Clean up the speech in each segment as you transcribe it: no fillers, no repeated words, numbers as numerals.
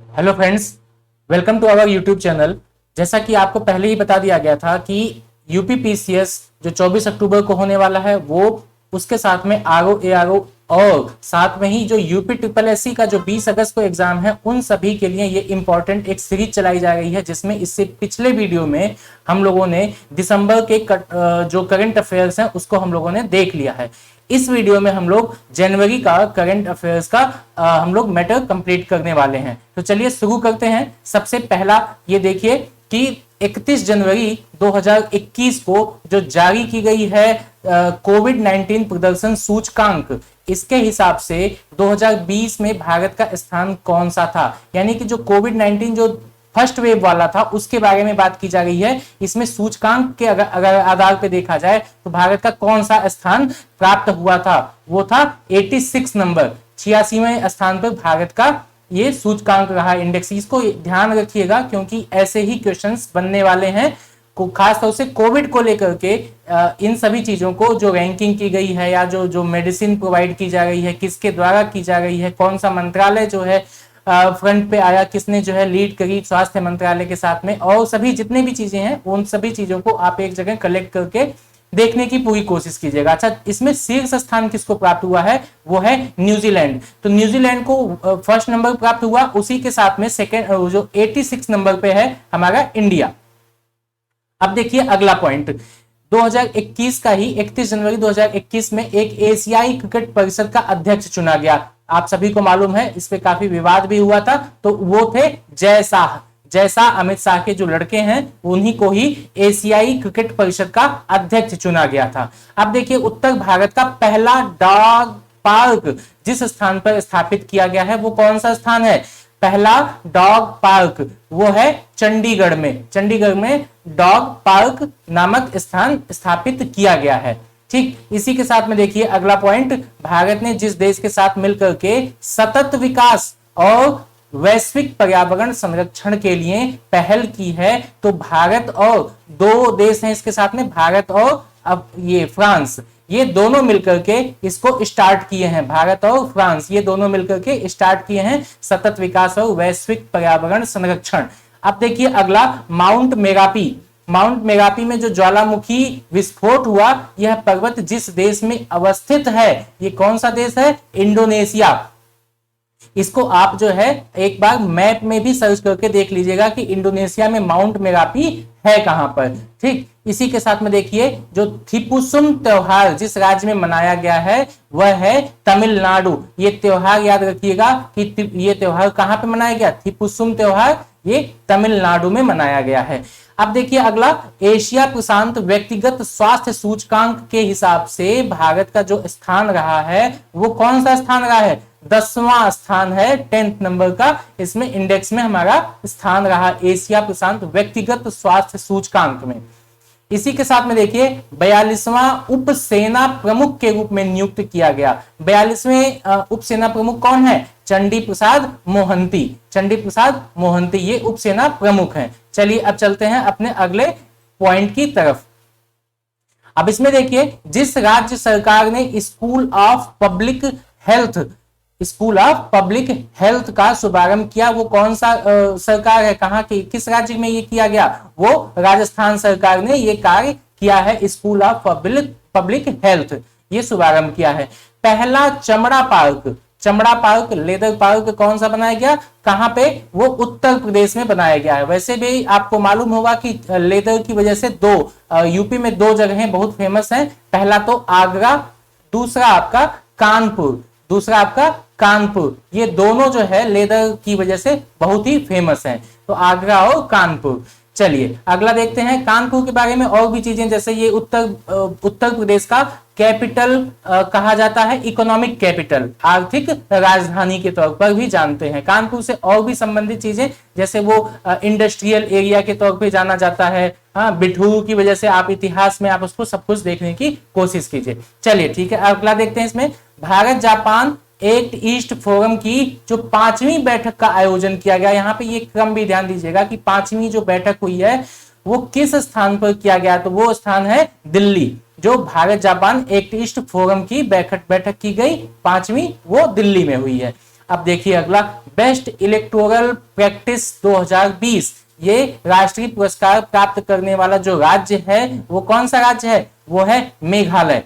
Hello friends, welcome to our YouTube channel. जैसा कि आपको पहले ही बता दिया गया था कि यूपीपीसीएस जो 24 अक्टूबर को होने वाला है वो उसके साथ में आरओ एआरओ और साथ में ही जो यूपी ट्रिपल एससी का जो 20 अगस्त को एग्जाम है उन सभी के लिए ये इंपॉर्टेंट एक सीरीज चलाई जा रही है, जिसमें इससे पिछले वीडियो में हम लोगों ने दिसंबर के जो करंट अफेयर्स हैं उसको हम लोगों ने देख लिया है। इस वीडियो में हम लोग जनवरी का करंट अफेयर्स का हम लोग मैटर कंप्लीट करने वाले हैं। तो चलिए शुरू करते हैं। सबसे पहला ये देखिए कि 31 जनवरी 2021 को जो जारी की गई है कोविड 19 प्रदर्शन सूचकांक, इसके हिसाब से 2020 में भारत का स्थान कौन सा था। यानी कि जो कोविड 19 जो फर्स्ट वेव वाला था उसके बारे में बात की जा रही है। इसमें सूचकांक के अगर आधार पे देखा जाए तो भारत का कौन सा स्थान प्राप्त हुआ था, वो था 86 नंबर, 86वें स्थान पर भारत का ये सूचकांक रहा इंडेक्स। इसको ध्यान रखिएगा क्योंकि ऐसे ही क्वेश्चंस बनने वाले हैं, खास तौर से कोविड को लेकर के। इन सभी चीजों को जो रैंकिंग की गई है या जो मेडिसिन प्रोवाइड की जा रही है किसके द्वारा की जा रही है, कौन सा मंत्रालय जो है फ्रंट पे आया, किसने जो है लीड करी स्वास्थ्य मंत्रालय के साथ में, और सभी जितने भी चीजें हैं उन सभी चीजों को आप एक जगह कलेक्ट करके देखने की पूरी कोशिश कीजिएगा। अच्छा, इसमें शीर्ष स्थान किसको प्राप्त हुआ है, वो है न्यूजीलैंड। तो न्यूजीलैंड को फर्स्ट नंबर प्राप्त हुआ, उसी के साथ में सेकेंड जो 86 नंबर पे है हमारा इंडिया। अब देखिए अगला पॉइंट, 2021 का ही 31 जनवरी 2021 में एक एशियाई क्रिकेट परिषद का अध्यक्ष चुना गया। आप सभी को मालूम है इस पे काफी विवाद भी हुआ था। तो वो थे जय शाह। जय शाह अमित शाह के जो लड़के हैं उन्हीं को ही एशियाई क्रिकेट परिषद का अध्यक्ष चुना गया था। अब देखिए उत्तर भारत का पहला डॉग पार्क जिस स्थान पर स्थापित किया गया है वो कौन सा स्थान है। पहला डॉग पार्क वो है चंडीगढ़ में। चंडीगढ़ में डॉग पार्क नामक स्थान स्थापित किया गया है। ठीक, इसी के साथ में देखिए अगला पॉइंट, भारत ने जिस देश के साथ मिलकर के सतत विकास और वैश्विक पर्यावरण संरक्षण के लिए पहल की है, तो भारत और दो देश हैं इसके साथ में, भारत और अब ये फ्रांस, ये दोनों मिलकर के इसको स्टार्ट किए हैं। भारत और फ्रांस ये दोनों मिलकर के स्टार्ट किए हैं सतत विकास और वैश्विक पर्यावरण संरक्षण। अब देखिए अगला, माउंट मेगापी। माउंट मेगापी में जो ज्वालामुखी विस्फोट हुआ, यह पर्वत जिस देश में अवस्थित है, ये कौन सा देश है, इंडोनेशिया। इसको आप जो है एक बार मैप में भी सर्च करके देख लीजिएगा कि इंडोनेशिया में माउंट मेगापी है कहां पर। ठीक, इसी के साथ में देखिए जो थिपुसुम त्योहार जिस राज्य में मनाया गया है वह है तमिलनाडु। ये त्योहार याद रखिएगा कि ये त्योहार कहां पे मनाया गया, थिपुसुम त्योहार ये तमिलनाडु में मनाया गया है। अब देखिए अगला, एशिया प्रशांत व्यक्तिगत स्वास्थ्य सूचकांक के हिसाब से भारत का जो स्थान रहा है वो कौन सा स्थान रहा है, 10वां स्थान है, 10th नंबर का इसमें इंडेक्स में हमारा स्थान रहा एशिया प्रशांत व्यक्तिगत स्वास्थ्य सूचकांक में। इसी के साथ में देखिए 42वां उप सेना प्रमुख के रूप में नियुक्त किया गया। 42वें उप सेना प्रमुख कौन है, चंडी प्रसाद मोहंती। चंडी प्रसाद मोहंती ये उप सेना प्रमुख हैं। चलिए अब चलते हैं अपने अगले पॉइंट की तरफ। अब इसमें देखिए जिस राज्य सरकार ने स्कूल ऑफ पब्लिक हेल्थ का शुभारंभ किया वो कौन सा सरकार है, कहां की, किस राज्य में ये किया गया, वो राजस्थान सरकार ने ये कार्य किया है। स्कूल ऑफ पब्लिक हेल्थ ये शुभारंभ किया है। पहला चमड़ा पार्क लेदर पार्क कौन सा बनाया गया, कहां पे, वो उत्तर प्रदेश में बनाया गया है। वैसे भी आपको मालूम होगा कि लेदर की वजह से यूपी में दो जगहें बहुत फेमस हैं। पहला तो आगरा, दूसरा आपका कानपुर। ये दोनों जो है लेदर की वजह से बहुत ही फेमस हैं, तो आगरा और कानपुर। चलिए अगला देखते हैं कानपुर के बारे में और भी चीजें, जैसे ये उत्तर प्रदेश का कैपिटल कहा जाता है, इकोनॉमिक कैपिटल, आर्थिक राजधानी के तौर पर भी जानते हैं। कानपुर से और भी संबंधित चीजें जैसे वो इंडस्ट्रियल एरिया के तौर पे जाना जाता है। हाँ, बिठूर की वजह से आप इतिहास में आप उसको सब कुछ देखने की कोशिश कीजिए। चलिए ठीक है, अगला देखते हैं। इसमें Bharat Japan act east forum की जो 5वीं बैठक का आयोजन किया गया, यहाँ पे ये क्रम भी ध्यान दीजिएगा कि 5वीं जो बैठक हुई है वो किस स्थान पर किया गया, तो वो स्थान है दिल्ली। जो Bharat Japan act east forum की बैठक की गई 5वीं, वो दिल्ली में हुई है। अब देखिए अगला, बेस्ट इलेक्टोरल प्रैक्टिस 2020, ये राष्ट्रीय पुरस्कार प्राप्त करने वाला जो राज्य है वो कौन सा राज्य है, वो है मेघालय।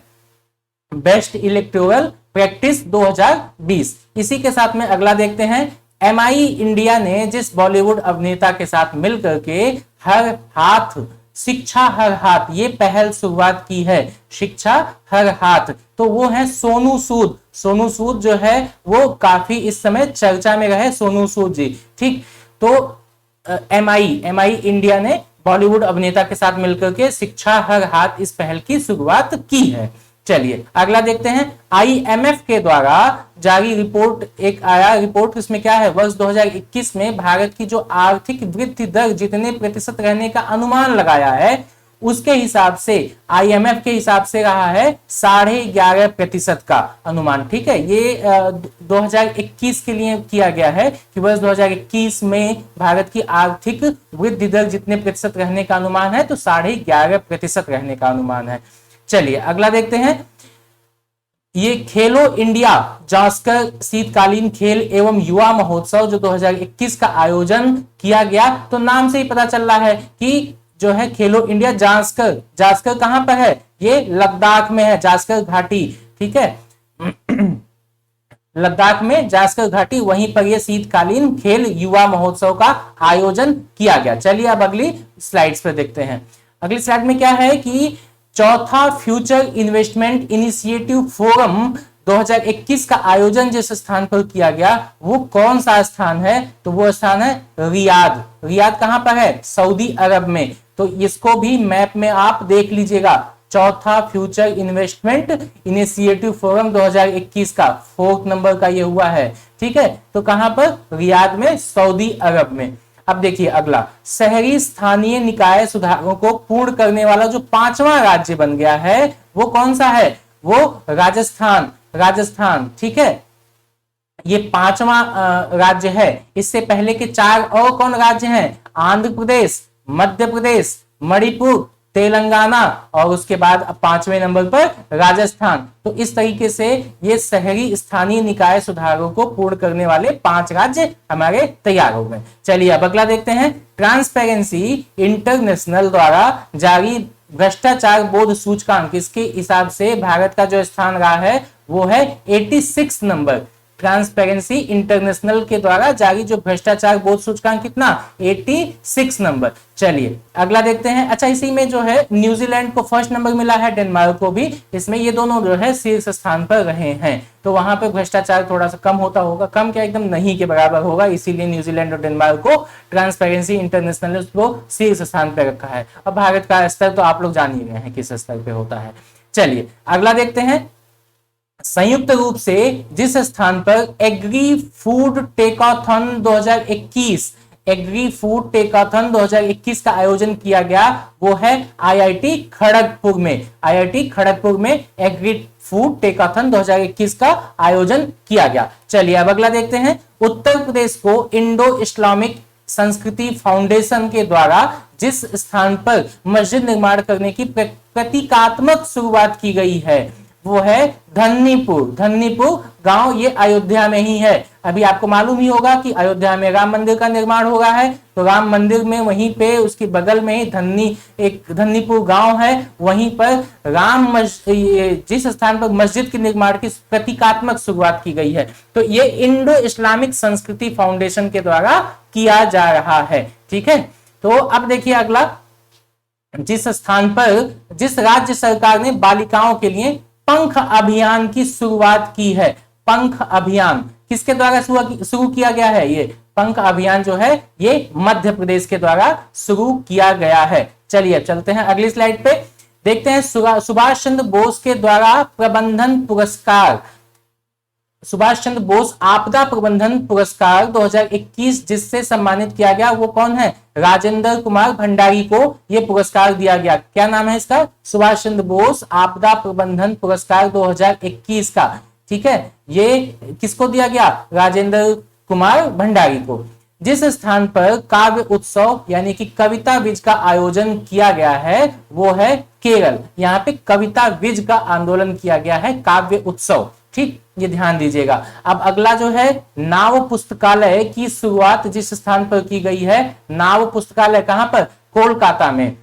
Best electoral practice 2020। इसी के साथ में अगला देखते हैं, एमआई इंडिया ने जिस बॉलीवुड अभिनेता के साथ मिलकर के हर हाथ शिक्षा हर हाथ ये पहल शुरुआत की है, शिक्षा हर हाथ, तो वो है सोनू सूद। सोनू सूद जो है वो काफी इस समय चर्चा में रहे, सोनू सूद जी, ठीक। तो एमआई इंडिया ने बॉलीवुड अभिनेता के साथ मिलकर के शिक्षा हर हाथ इस पहल की शुरुआत की है। चलिए अगला देखते हैं, आईएमएफ के द्वारा जारी रिपोर्ट एक आया, रिपोर्ट इसमें क्या है, वर्ष 2021 में भारत की जो आर्थिक वृद्धि दर जितने प्रतिशत रहने का अनुमान लगाया है, उसके हिसाब से आईएमएफ के हिसाब से रहा है 11.5% का अनुमान, ठीक है। ये 2021 के लिए किया गया है कि वर्ष 2021 में भारत की आर्थिक वृद्धि दर जितने प्रतिशत रहने का अनुमान है, तो 11.5% रहने का अनुमान है। चलिए अगला देखते हैं, ये खेलो इंडिया जांस्कर शीतकालीन खेल एवं युवा महोत्सव जो 2021 का आयोजन किया गया, तो नाम से ही पता चल रहा है कि जो है खेलो इंडिया जांस्कर, जांस्कर कहां पर है, ये लद्दाख में है, जांस्कर घाटी, ठीक है। लद्दाख में जांस्कर घाटी, वहीं पर यह शीतकालीन खेल युवा महोत्सव का आयोजन किया गया। चलिए अब अगली स्लाइड्स पर देखते हैं। अगली स्लाइड में क्या है कि चौथा फ्यूचर इन्वेस्टमेंट इनिशिएटिव फोरम 2021 का आयोजन जिस स्थान पर किया गया वो कौन सा स्थान है, तो वो स्थान है रियाद। रियाद कहां पर है, सऊदी अरब में। तो इसको भी मैप में आप देख लीजिएगा, चौथा फ्यूचर इन्वेस्टमेंट इनिशिएटिव फोरम 2021 का 4th नंबर का ये हुआ है, ठीक है। तो कहां पर, रियाद में, सऊदी अरब में। अब देखिए अगला, शहरी स्थानीय निकाय सुधारों को पूर्ण करने वाला जो 5वां राज्य बन गया है वो कौन सा है, वो राजस्थान, राजस्थान, ठीक है। ये 5वां राज्य है। इससे पहले के 4 और कौन राज्य हैं, आंध्र प्रदेश, मध्य प्रदेश, मणिपुर, तेलंगाना, और उसके बाद 5वें नंबर पर राजस्थान। तो इस तरीके से ये शहरी स्थानीय निकाय सुधारों को पूर्ण करने वाले 5 राज्य हमारे तैयार हो गए। चलिए अब अगला देखते हैं, ट्रांसपेरेंसी इंटरनेशनल द्वारा जारी भ्रष्टाचार बोध सूचकांक, इसके हिसाब से भारत का जो स्थान रहा है वो है 86 नंबर। ट्रांसपेरेंसी इंटरनेशनल के द्वारा जारी जो भ्रष्टाचार बोध सूचकांक कितना, 86 नंबर। चलिए अगला देखते हैं। अच्छा, इसी में जो है न्यूजीलैंड को 1st नंबर मिला है, डेनमार्क को भी, इसमें ये दोनों जो है शीर्ष स्थान पर रहे हैं। तो वहां पर भ्रष्टाचार थोड़ा सा कम होता होगा, कम क्या एकदम नहीं के बराबर होगा, इसीलिए न्यूजीलैंड और डेनमार्क को ट्रांसपेरेंसी इंटरनेशनल को शीर्ष स्थान पर रखा है। अब भारत का स्तर तो आप लोग जान ही गए हैं किस स्तर पर होता है। चलिए अगला देखते हैं, संयुक्त रूप से जिस स्थान पर एग्री फूड टेकाथन 2021, एग्री फूड टेकाथन 2021 का आयोजन किया गया वो है आईआईटी खड़गपुर में। आईआईटी खड़गपुर में एग्री फूड टेकाथन 2021 का आयोजन किया गया। चलिए अब अगला देखते हैं, उत्तर प्रदेश को इंडो इस्लामिक संस्कृति फाउंडेशन के द्वारा जिस स्थान पर मस्जिद निर्माण करने की प्रतीकात्मक शुरुआत की गई है वो है धन्नीपुर। धन्नीपुर गांव ये अयोध्या में ही है। अभी आपको मालूम ही होगा कि अयोध्या में राम मंदिर का निर्माण हो रहा है, तो राम मंदिर में वहीं पे उसके बगल में ही एक धन्नीपुर गांव है, वहीं पर जिस स्थान पर मस्जिद के निर्माण की प्रतीकात्मक शुरुआत की गई है, तो ये इंडो इस्लामिक संस्कृति फाउंडेशन के द्वारा किया जा रहा है, ठीक है। तो अब देखिए अगला, जिस स्थान पर जिस राज्य सरकार ने बालिकाओं के लिए पंख अभियान की शुरुआत की है, पंख अभियान किसके द्वारा शुरू किया गया है, ये पंख अभियान जो है ये मध्य प्रदेश के द्वारा शुरू किया गया है। चलिए चलते हैं अगली स्लाइड पे, देखते हैं सुभाष चंद्र बोस के द्वारा प्रबंधन पुरस्कार, सुभाष चंद्र बोस आपदा प्रबंधन पुरस्कार 2021 जिससे सम्मानित किया गया वो कौन है, राजेंद्र कुमार भंडारी को ये पुरस्कार दिया गया। क्या नाम है इसका, सुभाष चंद्र बोस आपदा प्रबंधन पुरस्कार 2021 का, ठीक है। ये किसको दिया गया, राजेंद्र कुमार भंडारी को। जिस स्थान पर काव्य उत्सव यानी कि कविता विज का आयोजन किया गया है वो है केरल। यहाँ पे कविता विज का आंदोलन किया गया है, काव्य उत्सव, ठीक, ये ध्यान दीजिएगा। अब अगला जो है नाव पुस्तकालय की शुरुआत जिस स्थान पर की गई है, नाव पुस्तकालय कहां पर, कोलकाता में।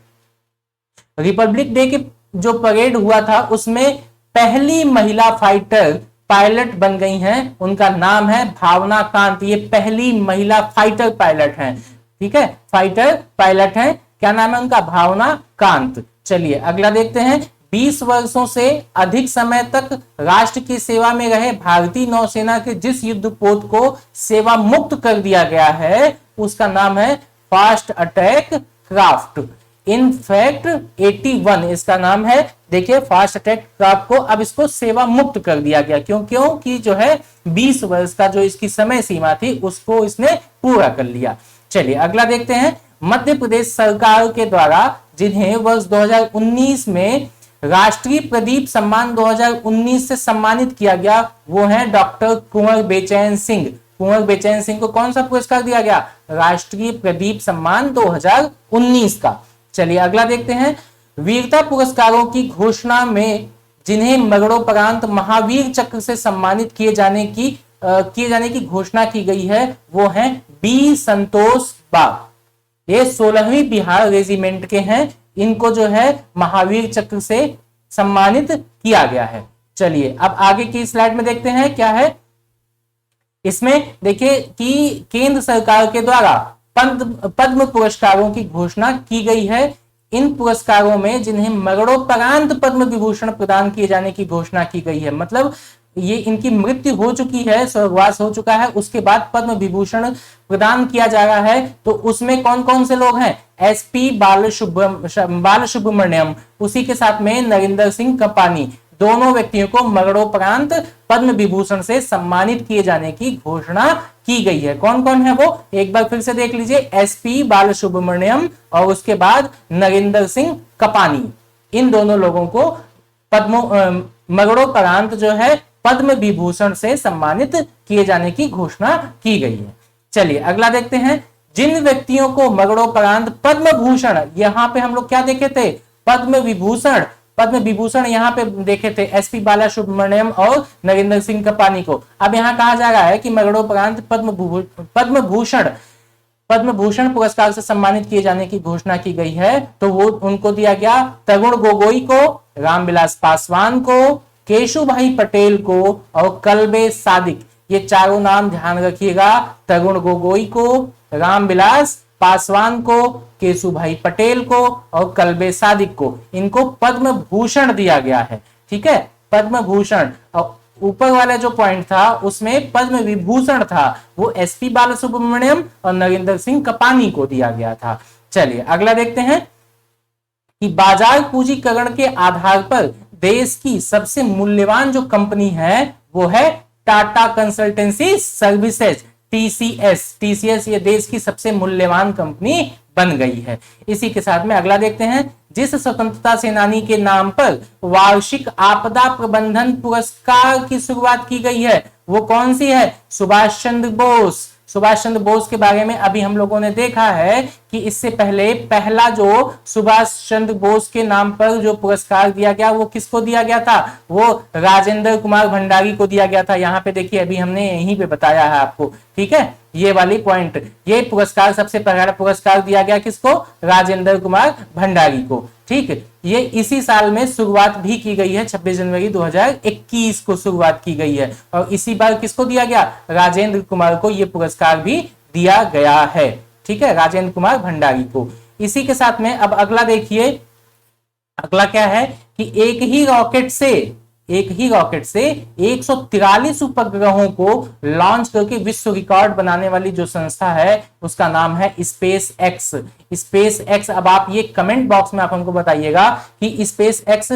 रिपब्लिक डे के जो परेड हुआ था उसमें पहली महिला फाइटर पायलट बन गई हैं, उनका नाम है भावना कांत। ये पहली महिला फाइटर पायलट हैं, ठीक है, फाइटर पायलट हैं, क्या नाम है उनका, भावना कांत। चलिए अगला देखते हैं। 20 वर्षों से अधिक समय तक राष्ट्र की सेवा में रहे भारतीय नौसेना के जिस युद्धपोत को सेवा मुक्त कर दिया गया है उसका नाम है फास्ट अटैक क्राफ्ट। इनफैक्ट 81 इसका नाम है। देखिए फास्ट अटैक क्राफ्ट को अब इसको सेवा मुक्त कर दिया गया, क्यों, क्योंकि जो है 20 वर्ष का जो इसकी समय सीमा थी उसको इसने पूरा कर लिया। चलिए अगला देखते हैं। मध्य प्रदेश सरकार के द्वारा जिन्हें वर्ष 2019 में राष्ट्रीय प्रदीप सम्मान 2019 से सम्मानित किया गया वो है डॉक्टर कुंवर बेचैन सिंह। कुंवर बेचैन सिंह को कौन सा पुरस्कार दिया गया, राष्ट्रीय प्रदीप सम्मान 2019 का। चलिए अगला देखते हैं। वीरता पुरस्कारों की घोषणा में जिन्हें मरणोपरांत महावीर चक्र से सम्मानित किए जाने की घोषणा की गई है वो हैं बी संतोष बाग। ये 16वीं बिहार रेजिमेंट के हैं, इनको जो है महावीर चक्र से सम्मानित किया गया है। चलिए अब आगे की स्लाइड में देखते हैं क्या है इसमें। देखिए कि केंद्र सरकार के द्वारा पद्म पुरस्कारों की घोषणा की गई है। इन पुरस्कारों में जिन्हें मरणोपरांत पद्म विभूषण प्रदान किए जाने की घोषणा की गई है, मतलब ये इनकी मृत्यु हो चुकी है, स्वर्गवास हो चुका है, उसके बाद पद्म विभूषण प्रदान किया जा रहा है। तो उसमें कौन कौन से लोग हैं, एसपी बाल सुब्रमण्यम, उसी के साथ में नरेंद्र सिंह कपानी, दोनों व्यक्तियों को मरणोपरांत पद्म विभूषण से सम्मानित किए जाने की घोषणा की गई है। कौन कौन है वो, एक बार फिर से देख लीजिए, एसपी बाल सुब्रमण्यम और उसके बाद नरेंद्र सिंह कपानी। इन दोनों लोगों को मरणोपरांत जो है पद्म विभूषण से सम्मानित किए जाने की घोषणा की गई है। चलिए अगला देखते हैं। जिन व्यक्तियों को मरणोपरांत पद्म भूषण, यहां पे हम लोग क्या देखे थे, पद्म विभूषण यहाँ पे देखे थे एसपी बाला सुब्रमण्यम और नरेंद्र सिंह कपानी को। अब यहाँ कहा जा रहा है कि मरणोपरांत पद्म भूषण पुरस्कार से सम्मानित किए जाने की घोषणा की गई है। तो वो उनको दिया गया तरुण गोगोई को, रामविलास पासवान को, केशु भाई पटेल को और कल्बे सादिक। ये चारों नाम ध्यान रखिएगा, तरुण गोगोई को, रामविलास पासवान को, केशु भाई पटेल को और कल्बे सादिक को, इनको पद्म भूषण दिया गया है। ठीक है, पद्म भूषण। और ऊपर वाला जो पॉइंट था उसमें पद्म विभूषण था, वो एसपी बालसुब्रमण्यम और नरेंद्र सिंह कपानी को दिया गया था। चलिए अगला देखते हैं कि बाजार पूंजीकरण के आधार पर देश की सबसे मूल्यवान जो कंपनी है वो है टाटा कंसल्टेंसी सर्विसेज, टीसीएस। ये देश की सबसे मूल्यवान कंपनी बन गई है। इसी के साथ में अगला देखते हैं। जिस स्वतंत्रता सेनानी के नाम पर वार्षिक आपदा प्रबंधन पुरस्कार की शुरुआत की गई है वो कौन सी है, सुभाष चंद्र बोस। सुभाष चंद्र बोस के बारे में अभी हम लोगों ने देखा है कि इससे पहले पहला जो सुभाष चंद्र बोस के नाम पर जो पुरस्कार दिया गया वो किसको दिया गया था, वो राजेंद्र कुमार भंडारी को दिया गया था। यहाँ पे देखिए अभी हमने यहीं पे बताया है आपको, ठीक है, ये वाली पॉइंट। ये पुरस्कार सबसे पहला पुरस्कार दिया गया किसको, राजेंद्र कुमार भंडारी को। ठीक है, ये इसी साल में शुरुआत भी की गई है, 26 जनवरी 2021 को शुरुआत की गई है। और इसी बार किसको दिया गया, राजेंद्र कुमार को ये पुरस्कार भी दिया गया है। ठीक है, राजेंद्र कुमार भंडारी को। इसी के साथ में अब अगला देखिए, अगला क्या है कि एक ही रॉकेट से 143 उपग्रहों को लॉन्च करके विश्व रिकॉर्ड बनाने वाली जो संस्था है उसका नाम है स्पेस एक्स। अब आप ये कमेंट बॉक्स में आप हमको बताइएगा कि स्पेस एक्स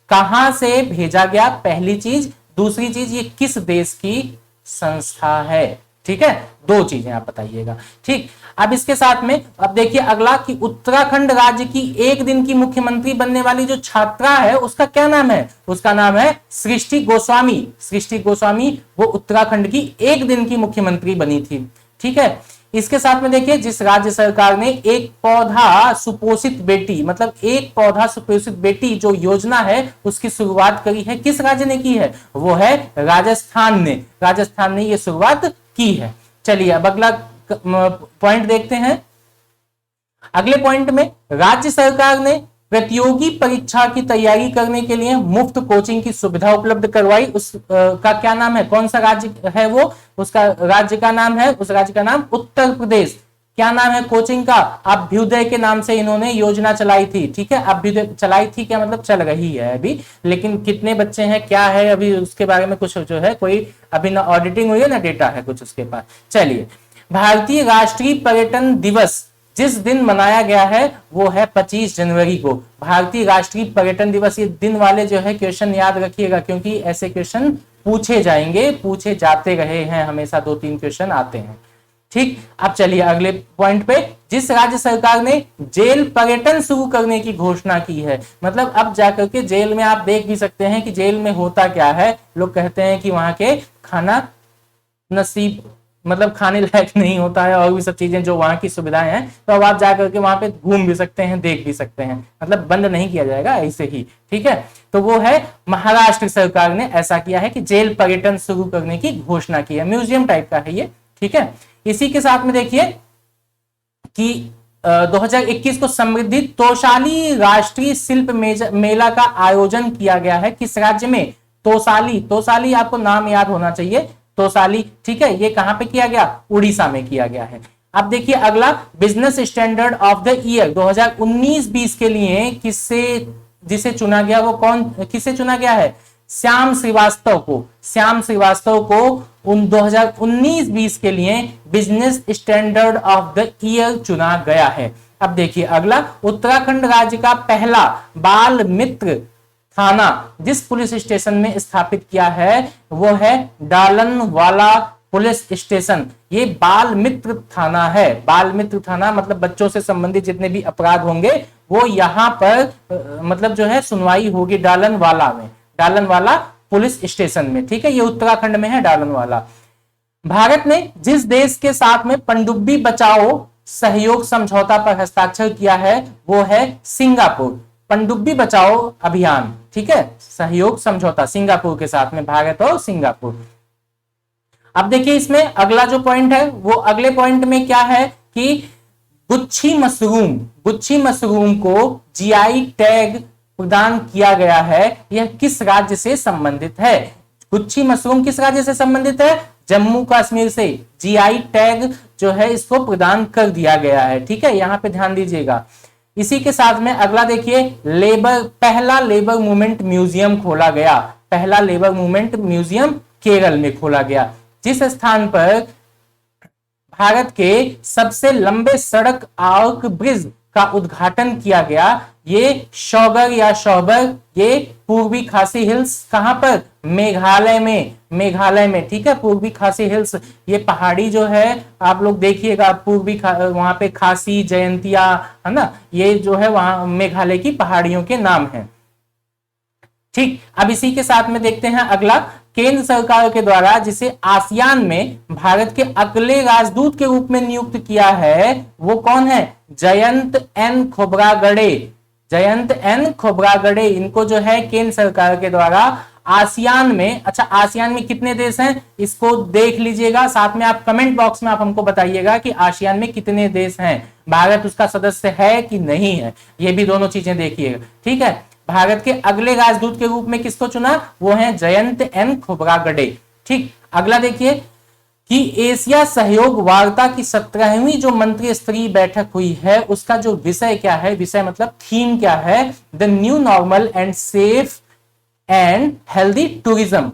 कहां से भेजा गया, पहली चीज। दूसरी चीज, ये किस देश की संस्था है। ठीक है, दो चीजें आप बताइएगा। ठीक, अब इसके साथ में अब देखिए अगला कि उत्तराखंड राज्य की एक दिन की मुख्यमंत्री बनने वाली जो छात्रा है उसका क्या नाम है, उसका नाम है सृष्टि गोस्वामी। सृष्टि गोस्वामी वो उत्तराखंड की एक दिन की मुख्यमंत्री बनी थी। ठीक है, इसके साथ में देखिए, जिस राज्य सरकार ने एक पौधा सुपोषित बेटी, मतलब एक पौधा सुपोषित बेटी जो योजना है उसकी शुरुआत करी है, किस राज्य ने की है? वो है राजस्थान ने। राजस्थान ने ये शुरुआत की है। चलिए अब अगला पॉइंट देखते हैं। अगले पॉइंट में राज्य सरकार ने प्रतियोगी परीक्षा की तैयारी करने के लिए मुफ्त कोचिंग की सुविधा उपलब्ध करवाई। उस का क्या नाम है? कौन सा राज्य है वो? उसका राज्य का नाम है, उस राज्य का नाम उत्तर प्रदेश। क्या नाम है कोचिंग का? अभ्युदय के नाम से इन्होंने योजना चलाई थी। ठीक है, अभ्युदय चलाई थी, क्या मतलब चल रही है अभी, लेकिन कितने बच्चे हैं क्या है अभी उसके बारे में कुछ जो है कोई अभी ना ऑडिटिंग हुई है ना डेटा है कुछ उसके पास। चलिए, भारतीय राष्ट्रीय पर्यटन दिवस जिस दिन मनाया गया है वो है 25 जनवरी को। भारतीय राष्ट्रीय पर्यटन दिवस, ये दिन वाले जो है क्वेश्चन याद रखिएगा, क्योंकि ऐसे क्वेश्चन पूछे जाएंगे, पूछे जाते रहे हैं, हमेशा 2-3 क्वेश्चन आते हैं। ठीक, अब चलिए अगले पॉइंट पे। जिस राज्य सरकार ने जेल पर्यटन शुरू करने की घोषणा की है, मतलब अब जाकर के जेल में आप देख भी सकते हैं कि जेल में होता क्या है। लोग कहते हैं कि वहां के खाना नसीब, मतलब खाने लायक नहीं होता है, और भी सब चीजें जो वहां की सुविधाएं हैं, तो अब आप जाकर के वहां पे घूम भी सकते हैं, देख भी सकते हैं, मतलब बंद नहीं किया जाएगा ऐसे ही। ठीक है, तो वो है महाराष्ट्र सरकार ने ऐसा किया है कि जेल पर्यटन शुरू करने की घोषणा की है। म्यूजियम टाइप का है ये। ठीक है, इसी के साथ में देखिए कि 2021 को समृद्धि तोशाली राष्ट्रीय शिल्प मेला का आयोजन किया गया है। किस राज्य में? तोसाली। तोसाली आपको नाम याद होना चाहिए, तोसाली। ठीक है, ये कहां पे किया गया? उड़ीसा में किया गया है। अब देखिए अगला, business standard of the year 2019-20 के लिए जिसे चुना गया वो कौन, किसे चुना गया है? श्याम श्रीवास्तव को। श्याम श्रीवास्तव को 2019-20 के लिए business standard of the year चुना गया है। अब देखिए अगला, उत्तराखंड राज्य का पहला बाल मित्र थाना जिस पुलिस स्टेशन में स्थापित किया है वो है डालनवाला पुलिस स्टेशन। ये बाल मित्र थाना है। बाल मित्र थाना मतलब बच्चों से संबंधित जितने भी अपराध होंगे वो यहाँ पर मतलब जो है सुनवाई होगी डालनवाला में, डालनवाला पुलिस स्टेशन में। ठीक है, ये उत्तराखंड में है डालनवाला। भारत ने जिस देश के साथ में पनडुब्बी बचाओ सहयोग समझौता पर हस्ताक्षर किया है वो है सिंगापुर। पनडुब्बी बचाओ अभियान, ठीक है, सहयोग समझौता सिंगापुर के साथ में, भारत और सिंगापुर। अब देखिए इसमें अगला जो पॉइंट है वो अगले पॉइंट में क्या है कि गुच्छी मशरूम को जीआई टैग प्रदान किया गया है। यह किस राज्य से संबंधित है? गुच्छी मशरूम किस राज्य से संबंधित है? जम्मू कश्मीर से। जीआई टैग जो है इसको प्रदान कर दिया गया है। ठीक है, यहां पे ध्यान दीजिएगा। इसी के साथ में अगला देखिए, पहला लेबर मूवमेंट म्यूजियम खोला गया। पहला लेबर मूवमेंट म्यूजियम केरल में खोला गया। जिस स्थान पर भारत के सबसे लंबे सड़क आर्क ब्रिज का उद्घाटन किया गया, ये शौगर या शौबर, ये पूर्वी खासी हिल्स, कहां पर? मेघालय में। ठीक है, पूर्वी खासी हिल्स, ये पहाड़ी जो है आप लोग देखिएगा, वहां पे खासी, जयंतिया है ना, ये जो है वहां मेघालय की पहाड़ियों के नाम है। ठीक, अब इसी के साथ में देखते हैं अगला, केंद्र सरकार के द्वारा जिसे आसियान में भारत के अगले राजदूत के रूप में नियुक्त किया है वो कौन है? जयंत एन खोब्रागडे। जयंत एन खोब्रागडे, इनको जो है केंद्र सरकार के द्वारा आसियान में, अच्छा आसियान में कितने देश हैं इसको देख लीजिएगा, साथ में आप कमेंट बॉक्स में आप हमको बताइएगा कि आसियान में कितने देश हैं, भारत उसका सदस्य है कि नहीं है, ये भी दोनों चीजें देखिएगा। ठीक है, भारत के अगले राजदूत के रूप में किसको चुना? वो है जयंत एन खोब्रागडे। ठीक, अगला देखिए कि एशिया सहयोग वार्ता की 17वीं जो मंत्री स्तरीय बैठक हुई है उसका जो विषय क्या है, विषय मतलब थीम क्या है? The new normal and safe and healthy tourism.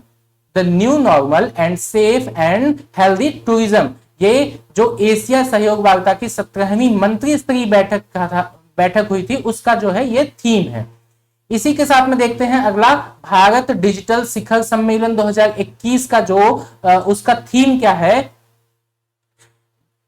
The new normal and safe and healthy tourism, ये जो एशिया सहयोग वार्ता की 17वीं मंत्री स्तरीय बैठक हुई थी उसका जो है ये थीम है। इसी के साथ में देखते हैं अगला, भारत डिजिटल शिखर सम्मेलन 2021 का जो उसका थीम क्या है?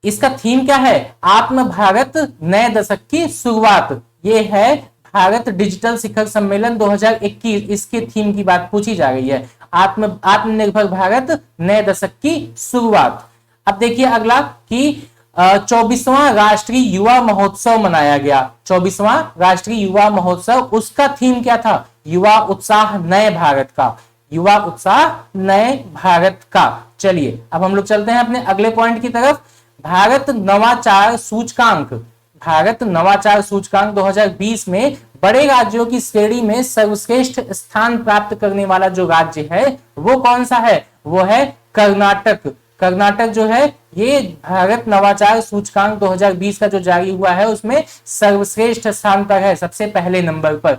इसका थीम क्या है? आत्म भारत नए दशक की शुरुआत। ये है भारत डिजिटल शिखर सम्मेलन 2021, इसके थीम की बात पूछी जा रही है, आत्मनिर्भर भारत नए दशक की शुरुआत। अब देखिए अगला कि 24वां राष्ट्रीय युवा महोत्सव मनाया गया। 24वां राष्ट्रीय युवा महोत्सव, उसका थीम क्या था? युवा उत्साह नए भारत का, युवा उत्साह नए भारत का। चलिए अब हम लोग चलते हैं अपने अगले पॉइंट की तरफ। भारत नवाचार सूचकांक, भारत नवाचार सूचकांक 2020 में बड़े राज्यों की श्रेणी में सर्वश्रेष्ठ स्थान प्राप्त करने वाला जो राज्य है वो कौन सा है? वो है कर्नाटक। कर्नाटक जो है ये भारत नवाचार सूचकांक 2020 का जो जारी हुआ है उसमें सर्वश्रेष्ठ स्थान पर है, सबसे पहले नंबर पर।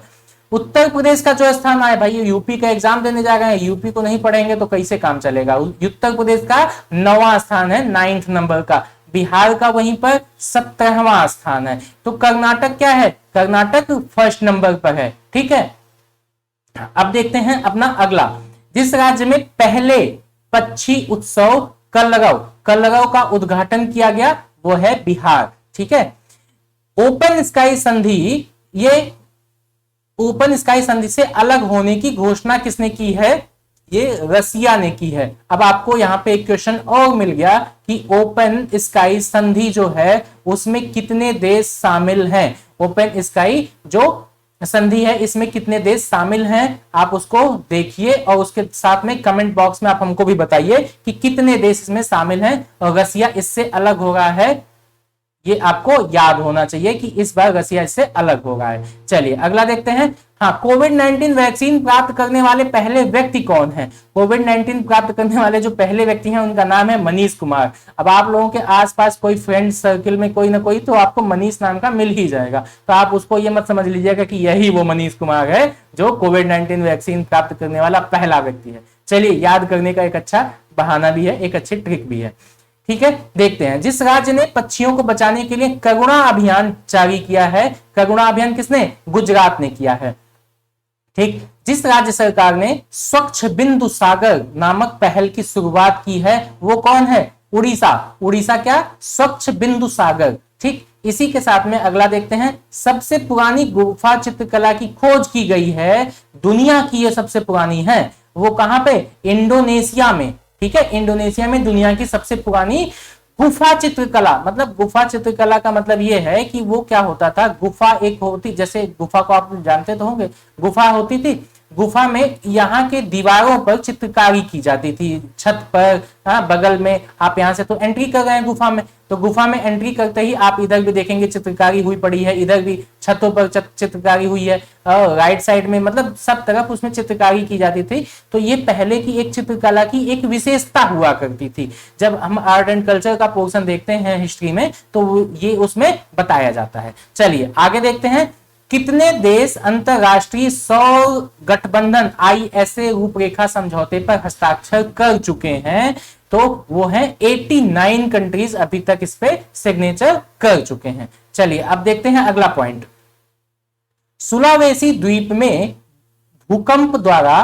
उत्तर प्रदेश का जो स्थान आया, भाई यूपी का एग्जाम देने जा रहे हैं, यूपी को नहीं पढ़ेंगे तो कैसे काम चलेगा। उत्तर प्रदेश का 9वां स्थान है, 9th नंबर का। बिहार का वहीं पर 17वां स्थान है। तो कर्नाटक क्या है? कर्नाटक फर्स्ट नंबर पर है। ठीक है, अब देखते हैं अपना अगला। जिस राज्य में पहले पक्षी उत्सव कलरव का उद्घाटन किया गया वो है बिहार। ठीक है, ओपन स्काई संधि, ये ओपन स्काई संधि से अलग होने की घोषणा किसने की है? ये रसिया ने की है। अब आपको यहां पे एक क्वेश्चन और मिल गया कि ओपन स्काई संधि जो है उसमें कितने देश शामिल हैं? ओपन स्काई जो संधि है इसमें कितने देश शामिल हैं? आप उसको देखिए और उसके साथ में कमेंट बॉक्स में आप हमको भी बताइए कि कितने देश इसमें शामिल हैं और रसिया इससे अलग हो रहा है। ये आपको याद होना चाहिए कि इस बार रसिया इससे अलग हो रहा है। चलिए अगला देखते हैं। हाँ, कोविड-19 वैक्सीन प्राप्त करने वाले पहले व्यक्ति कौन है? कोविड-19 प्राप्त करने वाले जो पहले व्यक्ति हैं उनका नाम है मनीष कुमार। अब आप लोगों के आसपास कोई फ्रेंड सर्किल में कोई ना कोई तो आपको मनीष नाम का मिल ही जाएगा, तो आप उसको ये मत समझ लीजिएगा कि यही वो मनीष कुमार है जो कोविड-19 वैक्सीन प्राप्त करने वाला पहला व्यक्ति है। चलिए, याद करने का एक अच्छा बहाना भी है, एक अच्छी ट्रिक भी है। ठीक है, देखते हैं। जिस राज्य ने पक्षियों को बचाने के लिए करुणा अभियान जारी किया है, करुणा अभियान किसने? गुजरात ने किया है। ठीक, जिस राज्य सरकार ने स्वच्छ बिंदु सागर नामक पहल की शुरुआत की है वो कौन है? उड़ीसा। उड़ीसा क्या? स्वच्छ बिंदु सागर। ठीक, इसी के साथ में अगला देखते हैं। सबसे पुरानी गुफा चित्रकला की खोज की गई है, दुनिया की ये सबसे पुरानी है, वो कहां पे? इंडोनेशिया में। ठीक है, इंडोनेशिया में दुनिया की सबसे पुरानी गुफा चित्रकला। मतलब गुफा चित्रकला का मतलब ये है कि वो क्या होता था, गुफा एक होती, जैसे गुफा को आप जानते तो होंगे, गुफा होती थी, गुफा में यहाँ के दीवारों पर चित्रकारी की जाती थी, छत पर, बगल में। आप यहाँ से तो एंट्री कर रहे हैं गुफा में, तो गुफा में एंट्री करते ही आप इधर भी देखेंगे चित्रकारी हुई पड़ी है, इधर भी छतों पर चित्रकारी हुई है, राइट साइड में, मतलब सब तरफ उसमें चित्रकारी की जाती थी। तो ये पहले की एक चित्रकला की एक विशेषता हुआ करती थी। जब हम आर्ट एंड कल्चर का पोर्शन देखते हैं हिस्ट्री में तो ये उसमें बताया जाता है। चलिए आगे देखते हैं। कितने देश अंतरराष्ट्रीय सौर गठबंधन ISA रूपरेखा समझौते पर हस्ताक्षर कर चुके हैं? तो वो है 89 कंट्रीज अभी तक इस पे सिग्नेचर कर चुके हैं। चलिए अब देखते हैं अगला पॉइंट। सुलावेसी द्वीप में भूकंप द्वारा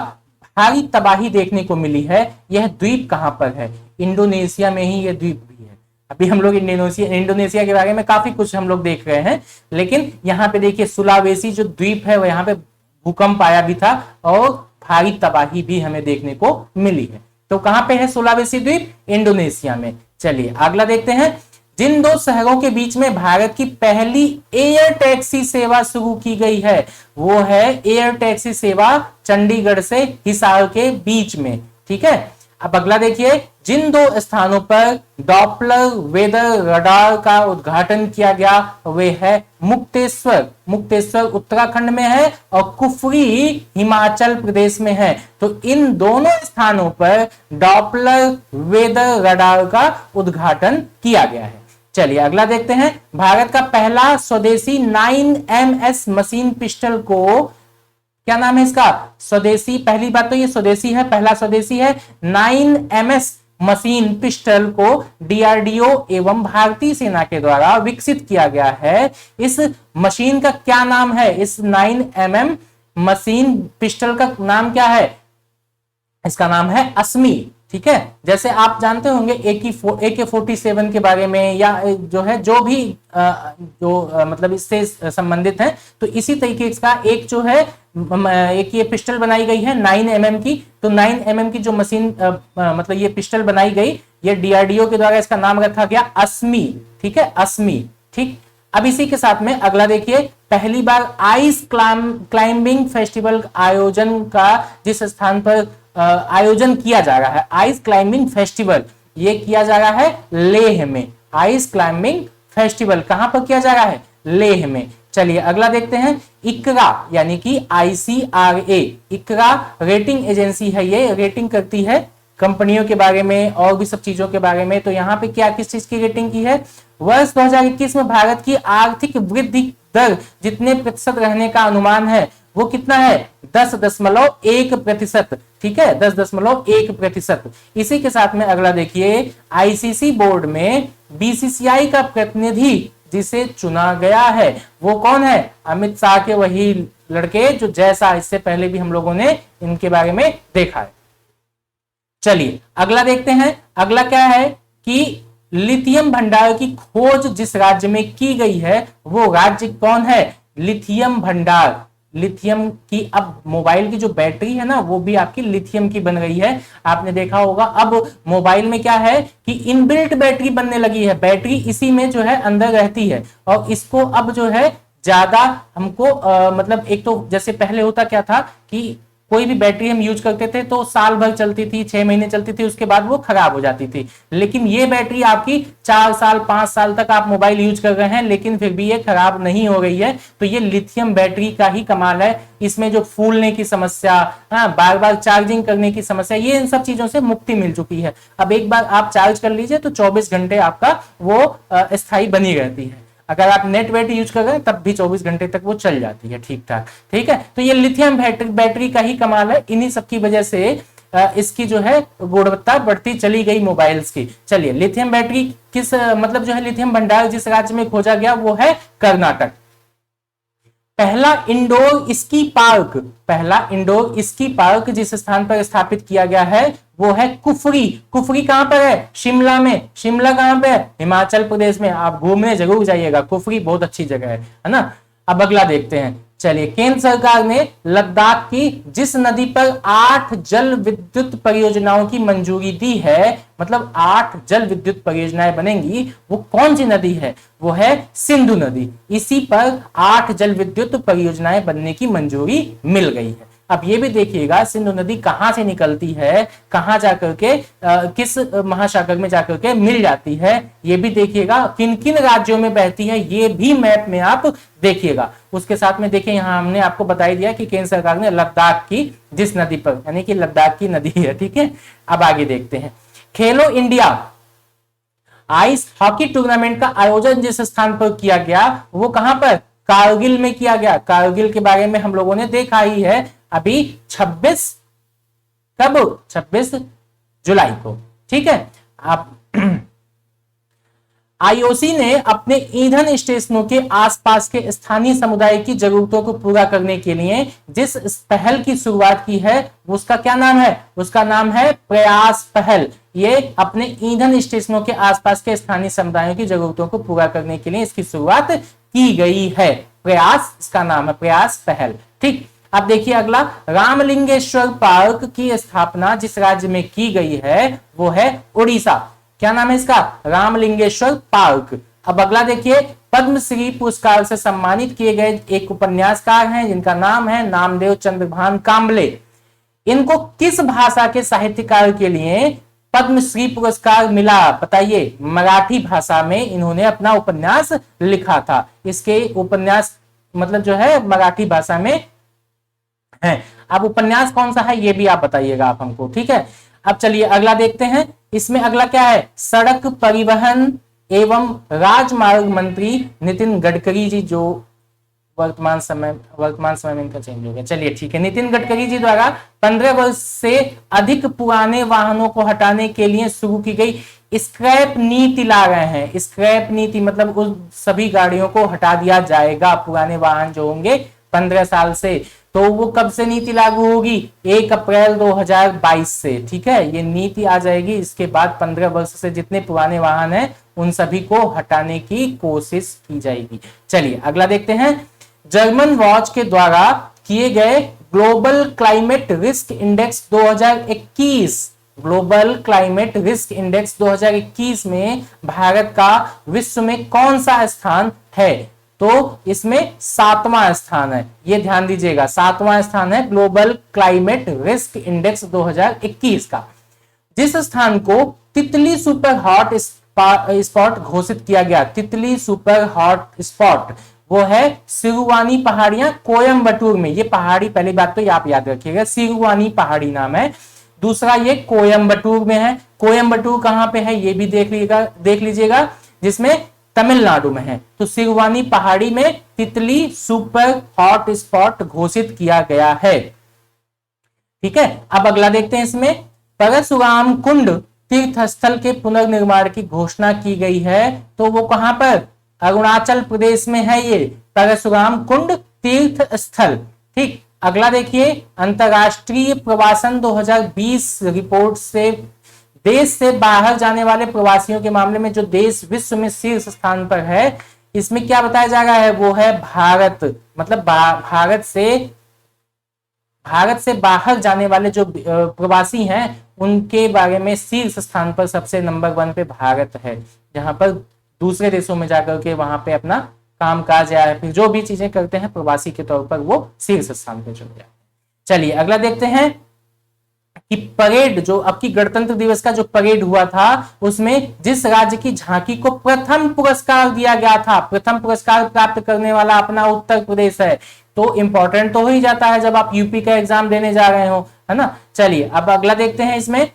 भारी तबाही देखने को मिली है, यह द्वीप कहां पर है? इंडोनेशिया में ही यह द्वीप भी है। अभी हम लोग इंडोनेशिया के बारे में काफी कुछ हम लोग देख रहे हैं, लेकिन यहाँ पे देखिए सुलावेसी जो द्वीप है वो यहाँ पे भूकंप आया भी था और भारी तबाही भी हमें देखने को मिली है। तो कहां पे है सुलावेसी द्वीप? इंडोनेशिया में। चलिए अगला देखते हैं। जिन दो शहरों के बीच में भारत की पहली एयर टैक्सी सेवा शुरू की गई है वो है एयर टैक्सी सेवा चंडीगढ़ से हिसार के बीच में। ठीक है, अब अगला देखिए। जिन दो स्थानों पर डॉपलर वेदर रडार का उद्घाटन किया गया वे है मुक्तेश्वर, मुक्तेश्वर उत्तराखंड में है और कुफरी हिमाचल प्रदेश में है। तो इन दोनों स्थानों पर डॉपलर वेदर रडार का उद्घाटन किया गया है। चलिए अगला देखते हैं। भारत का पहला स्वदेशी 9MS मशीन पिस्टल को, क्या नाम है इसका? स्वदेशी, पहली बात तो ये स्वदेशी है, पहला स्वदेशी है। 9MS मशीन पिस्टल को DRDO एवं भारतीय सेना के द्वारा विकसित किया गया है। इस मशीन का क्या नाम है? इस 9MM मशीन पिस्टल का नाम क्या है? इसका नाम है अस्मी। ठीक है, जैसे आप जानते होंगे AK-47 के बारे में, या जो है जो भी मतलब इससे संबंधित है, तो इसी तरीके का एक जो है एक ये पिस्टल बनाई गई है 9mm की। तो 9mm की जो मशीन मतलब ये पिस्टल बनाई गई ये डीआरडीओ के द्वारा इसका नाम रखा गया अस्मी, ठीक है, अस्मी। ठीक, अब इसी के साथ में अगला देखिए, पहली बार आइस क्लाइंबिंग फेस्टिवल आयोजन का जिस स्थान पर आयोजन किया जा रहा है, आइस क्लाइंबिंग फेस्टिवल, ये किया जा रहा है लेह में। आइस क्लाइंबिंग फेस्टिवल कहां पर किया जा रहा है? लेह में। चलिए अगला देखते हैं, इकरा यानी कि ICRA, इकरा रेटिंग एजेंसी है, ये रेटिंग करती है कंपनियों के बारे में और भी सब चीजों के बारे में। तो यहाँ पे क्या किस चीज की रेटिंग की है? वर्ष 2021 में भारत की आर्थिक वृद्धि दर जितने प्रतिशत रहने का अनुमान है वो कितना है? 10.1%। ठीक है, 10.1%। इसी के साथ में अगला देखिए, आईसीसी बोर्ड में बीसीसीआई का प्रतिनिधि जिसे चुना गया है वो कौन है? अमित शाह के वही लड़के जो जैसा इससे पहले भी हम लोगों ने इनके बारे में देखा है। चलिए अगला देखते हैं, अगला क्या है कि लिथियम भंडार की खोज जिस राज्य में की गई है वो राज्य कौन है? लिथियम भंडार। लिथियम की, अब मोबाइल की जो बैटरी है ना वो भी आपकी लिथियम की बन रही है। आपने देखा होगा अब मोबाइल में क्या है कि इनबिल्ट बैटरी बनने लगी है, बैटरी इसी में जो है अंदर रहती है और इसको अब जो है ज्यादा हमको मतलब एक तो जैसे पहले होता क्या था कि कोई भी बैटरी हम यूज करते थे तो साल भर चलती थी, 6 महीने चलती थी, उसके बाद वो खराब हो जाती थी। लेकिन ये बैटरी आपकी 4 साल 5 साल तक आप मोबाइल यूज कर रहे हैं लेकिन फिर भी ये खराब नहीं हो रही है। तो ये लिथियम बैटरी का ही कमाल है। इसमें जो फूलने की समस्या, बार बार चार्जिंग करने की समस्या, ये इन सब चीजों से मुक्ति मिल चुकी है। अब एक बार आप चार्ज कर लीजिए तो 24 घंटे आपका वो स्थायी बनी रहती है। अगर आप नेट वेट यूज कर रहे हैं तब भी 24 घंटे तक वो चल जाती है ठीक ठाक। ठीक है, तो ये लिथियम बैटरी का ही कमाल है। इन्हीं सब की वजह से इसकी जो है गुणवत्ता बढ़ती चली गई मोबाइल्स की। चलिए, लिथियम बैटरी किस मतलब जो है लिथियम भंडार जिस राज्य में खोजा गया वो है कर्नाटक। पहला इंडोर स्की पार्क, पहला इंडोर स्की पार्क जिस स्थान पर स्थापित किया गया है वो है कुफरी। कुफरी कहां पर है? शिमला में। शिमला कहां पे है? हिमाचल प्रदेश में। आप घूमने जरूर जाइएगा, कुफरी बहुत अच्छी जगह है ना। अब अगला देखते हैं, चलिए, केंद्र सरकार ने लद्दाख की जिस नदी पर 8 जल विद्युत परियोजनाओं की मंजूरी दी है, मतलब 8 जल विद्युत परियोजनाएं बनेंगी, वो कौन सी नदी है? वो है सिंधु नदी। इसी पर 8 जल विद्युत परियोजनाएं बनने की मंजूरी मिल गई है। अब ये भी देखिएगा सिंधु नदी कहां से निकलती है, कहां जाकर के किस महासागर में जाकर के मिल जाती है, ये भी देखिएगा। किन किन राज्यों में बहती है ये भी मैप में आप देखिएगा। उसके साथ में देखिए, यहां हमने आपको बताई दिया कि केंद्र सरकार ने लद्दाख की जिस नदी पर, यानी कि लद्दाख की नदी है। ठीक है, अब आगे देखते हैं, खेलो इंडिया आइस हॉकी टूर्नामेंट का आयोजन जिस स्थान पर किया गया वो कहां पर? कारगिल में किया गया। कारगिल के बारे में हम लोगों ने देखा ही है अभी 26 जुलाई को। ठीक है, आप आईओसी ने अपने ईंधन स्टेशनों के आसपास के स्थानीय समुदाय की जरूरतों को पूरा करने के लिए जिस पहल की शुरुआत की है उसका क्या नाम है? उसका नाम है प्रयास पहल। ये अपने ईंधन स्टेशनों के आसपास के स्थानीय समुदायों की जरूरतों को पूरा करने के लिए इसकी शुरुआत की गई है। प्रयास इसका नाम है, प्रयास पहल। ठीक, अब देखिए अगला, रामलिंगेश्वर पार्क की स्थापना जिस राज्य में की गई है वो है उड़ीसा। क्या नाम है इसका? रामलिंगेश्वर पार्क। अब अगला देखिए, पद्मश्री पुरस्कार से सम्मानित किए गए एक उपन्यासकार हैं जिनका नाम है नामदेव चंद्रभान कांबले। इनको किस भाषा के साहित्यकार के लिए पद्मश्री पुरस्कार मिला? बताइए। मराठी भाषा में इन्होंने अपना उपन्यास लिखा था। इसके उपन्यास मतलब जो है मराठी भाषा में है। अब उपन्यास कौन सा है ये भी आप बताइएगा आप हमको। ठीक है, अब चलिए अगला देखते हैं। इसमें अगला क्या है? सड़क परिवहन एवं राजमार्ग मंत्री नितिन गडकरी जी, जो वर्तमान समय में इनका चेंज हो गया। चलिए ठीक है, नितिन गडकरी जी द्वारा 15 वर्ष से अधिक पुराने वाहनों को हटाने के लिए शुरू की गई स्क्रैप नीति ला रहे हैं। स्क्रैप नीति मतलब उस सभी गाड़ियों को हटा दिया जाएगा, पुराने वाहन जो होंगे 15 साल से। तो वो कब से नीति लागू होगी? 1 अप्रैल 2022 से। ठीक है, ये नीति आ जाएगी। इसके बाद 15 वर्ष से जितने पुराने वाहन हैं उन सभी को हटाने की कोशिश की जाएगी। चलिए अगला देखते हैं, जर्मन वॉच के द्वारा किए गए global climate risk index 2021 global climate risk index 2021 में भारत का विश्व में कौन सा स्थान है? तो इसमें 7वां स्थान है, ये ध्यान दीजिएगा, 7वां स्थान है ग्लोबल क्लाइमेट रिस्क इंडेक्स 2021 का। जिस स्थान को तितली सुपर हॉट स्पॉट घोषित किया गया, तितली सुपर हॉट स्पॉट, वो है सिरुवानी पहाड़ियां कोयम्बटूर में। ये पहाड़ी, पहली बात तो आप याद रखिएगा, सिरुवानी पहाड़ी नाम है। दूसरा ये कोयम्बटूर में है। कोयम्बटूर कहां पे है ये भी देख लीजिएगा, जिसमें तमिलनाडु में है। तो सिरुवानी पहाड़ी में तितली सुपर हॉट स्पॉट घोषित किया गया है। ठीक है, अब अगला देखते हैं। इसमें परशुराम कुंड तीर्थ स्थल के पुनर्निर्माण की घोषणा की गई है, तो वो कहां पर? अरुणाचल प्रदेश में है ये परशुराम कुंड तीर्थ स्थल। ठीक, अगला देखिए, अंतरराष्ट्रीय प्रवासन 2020 रिपोर्ट से देश से बाहर जाने वाले प्रवासियों के मामले में जो देश विश्व में शीर्ष स्थान पर है, इसमें क्या बताया जा रहा है? वो है भारत। मतलब भारत से बाहर जाने वाले जो प्रवासी हैं उनके बारे में शीर्ष स्थान पर सबसे नंबर 1 पे भारत है, जहां पर दूसरे देशों में जाकर के वहां पे अपना काम काज या फिर जो भी चीजें करते हैं प्रवासी के तौर पर वो शीर्ष स्थान पे चले जाते हैं। चलिए अगला देखते हैं कि परेड, जो अब की गणतंत्र दिवस का जो परेड हुआ था उसमें जिस राज्य की झांकी को प्रथम पुरस्कार दिया गया था, प्रथम पुरस्कार प्राप्त करने वाला अपना उत्तर प्रदेश है। तो इंपॉर्टेंट तो हो ही जाता है जब आप यूपी का एग्जाम देने जा रहे हो, है ना। चलिए अब अगला देखते हैं। इसमें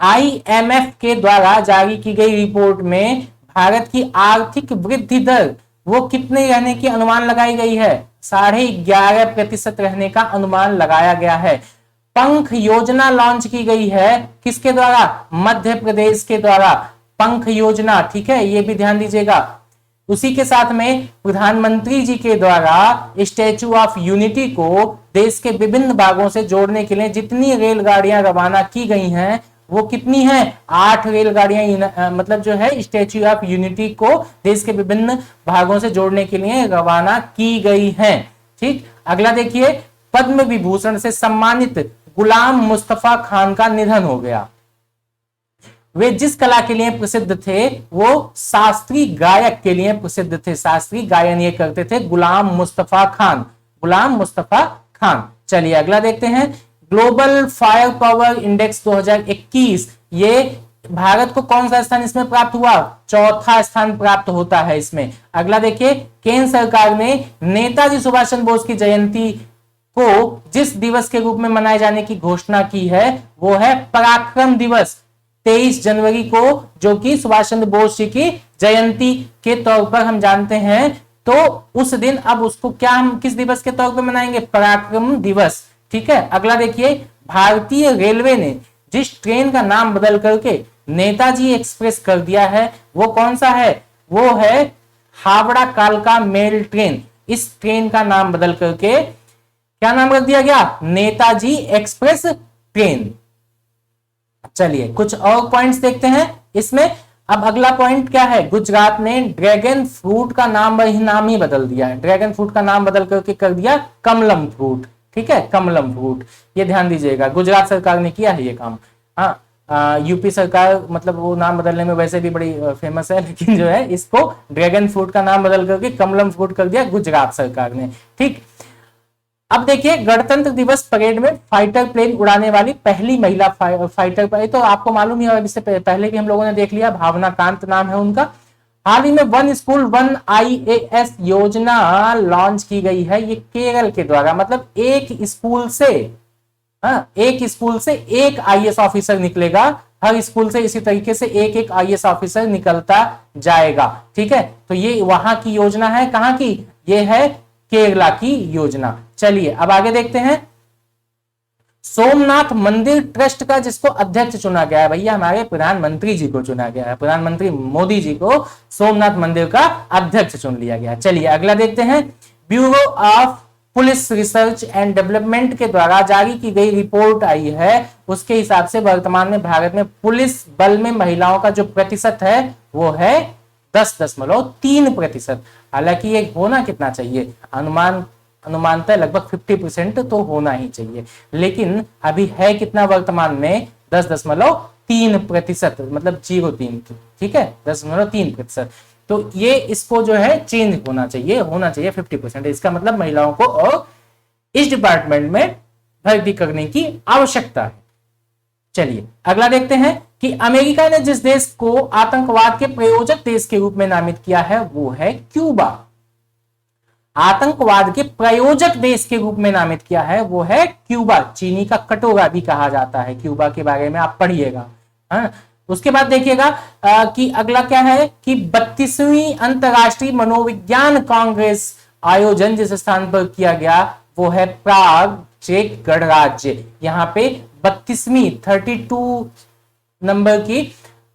IMF के द्वारा जारी की गई रिपोर्ट में भारत की आर्थिक वृद्धि दर वो कितने रहने की अनुमान लगाई गई है? 11.5% रहने का अनुमान लगाया गया है। पंख योजना लॉन्च की गई है, किसके द्वारा? मध्य प्रदेश के द्वारा पंख योजना। ठीक है, ये भी ध्यान दीजिएगा। उसी के साथ में प्रधानमंत्री जी के द्वारा स्टैचू ऑफ यूनिटी को देश के विभिन्न भागों से जोड़ने के लिए जितनी रेलगाड़ियां रवाना की गई हैं वो कितनी है? 8 रेलगाड़ियां मतलब जो है स्टैच्यू ऑफ यूनिटी को देश के विभिन्न भागों से जोड़ने के लिए रवाना की गई हैं। ठीक, अगला देखिए, पद्म विभूषण से सम्मानित गुलाम मुस्तफा खान का निधन हो गया। वे जिस कला के लिए प्रसिद्ध थे वो शास्त्रीय गायक के लिए प्रसिद्ध थे, शास्त्रीय गायन ये करते थे गुलाम मुस्तफा खान, गुलाम मुस्तफा खान। चलिए अगला देखते हैं, ग्लोबल फायर पावर इंडेक्स 2021, ये भारत को कौन सा स्थान इसमें प्राप्त हुआ? 4था स्थान प्राप्त होता है इसमें। अगला देखिए, केंद्र सरकार ने नेताजी सुभाष चंद्र बोस की जयंती को जिस दिवस के रूप में मनाए जाने की घोषणा की है वो है पराक्रम दिवस, 23 जनवरी को, जो कि सुभाष चंद्र बोस जी की जयंती के तौर पर हम जानते हैं। तो उस दिन अब उसको क्या हम किस दिवस के तौर पर मनाएंगे? पराक्रम दिवस। ठीक है, अगला देखिए, भारतीय रेलवे ने जिस ट्रेन का नाम बदल करके नेताजी एक्सप्रेस कर दिया है वो कौन सा है? वो है हावड़ा कालका मेल ट्रेन। इस ट्रेन का नाम बदल करके क्या नाम रख दिया गया? Netaji express train. चलिए कुछ और पॉइंट्स देखते हैं इसमें। अब अगला पॉइंट क्या है? गुजरात ने ड्रैगन फ्रूट का नाम ही बदल दिया है, ड्रैगन फ्रूट का नाम बदल करके कर दिया कमलम फ्रूट। ठीक है, कमलम फ्रूट, ये ध्यान दीजिएगा, गुजरात सरकार ने किया है ये काम। हाँ, यूपी सरकार मतलब वो नाम बदलने में वैसे भी बड़ी फेमस है, लेकिन जो है इसको ड्रैगन फ्रूट का नाम बदल करके कमलम फ्रूट कर दिया गुजरात सरकार ने। ठीक, अब देखिए, गणतंत्र दिवस परेड में फाइटर प्लेन उड़ाने वाली पहली महिला फाइटर प्लेन, तो आपको मालूम ही है, इससे पहले भी हम लोगों ने देख लिया, भावना कांत नाम है उनका। हाल ही में 1 स्कूल 1 IAS योजना लॉन्च की गई है, ये केरल के द्वारा। मतलब एक स्कूल से एक IAS ऑफिसर निकलेगा, हर स्कूल से इसी तरीके से एक IAS ऑफिसर निकलता जाएगा। ठीक है, तो ये वहां की योजना है, कहां की? ये है केरला की योजना। चलिए अब आगे देखते हैं, सोमनाथ मंदिर ट्रस्ट का जिसको अध्यक्ष चुना गया है, भैया हमारे प्रधानमंत्री जी को चुना गया है, प्रधानमंत्री मोदी जी को सोमनाथ मंदिर का अध्यक्ष चुन लिया गया। चलिए अगला देखते हैं, bureau of police research and development के द्वारा जारी की गई रिपोर्ट आई है, उसके हिसाब से वर्तमान में भारत में पुलिस बल में महिलाओं का जो प्रतिशत है वो है 10.3%। हालांकि ये होना कितना चाहिए, अनुमान अनुमानतः लगभग 50% तो होना ही चाहिए, लेकिन अभी है कितना वर्तमान में 10.3%, मतलब 0.3, ठीक है, 10.3%। तो ये इसको जो है चेंज होना चाहिए 50%। इसका मतलब महिलाओं को और इस डिपार्टमेंट में भर्ती करने की आवश्यकता है। चलिए अगला देखते हैं कि अमेरिका ने जिस देश को आतंकवाद के प्रायोजक देश के रूप में नामित किया है वो है क्यूबा। आतंकवाद के प्रायोजक देश के रूप में नामित किया है वो है क्यूबा। चीनी का कटोरा भी कहा जाता है, क्यूबा के बारे में आप पढ़िएगा। हाँ, उसके बाद देखिएगा कि अगला क्या है कि 32वीं अंतरराष्ट्रीय मनोविज्ञान कांग्रेस आयोजन जिस स्थान पर किया गया वो है प्राग, चेक गणराज्य। यहाँ पे 32 नंबर की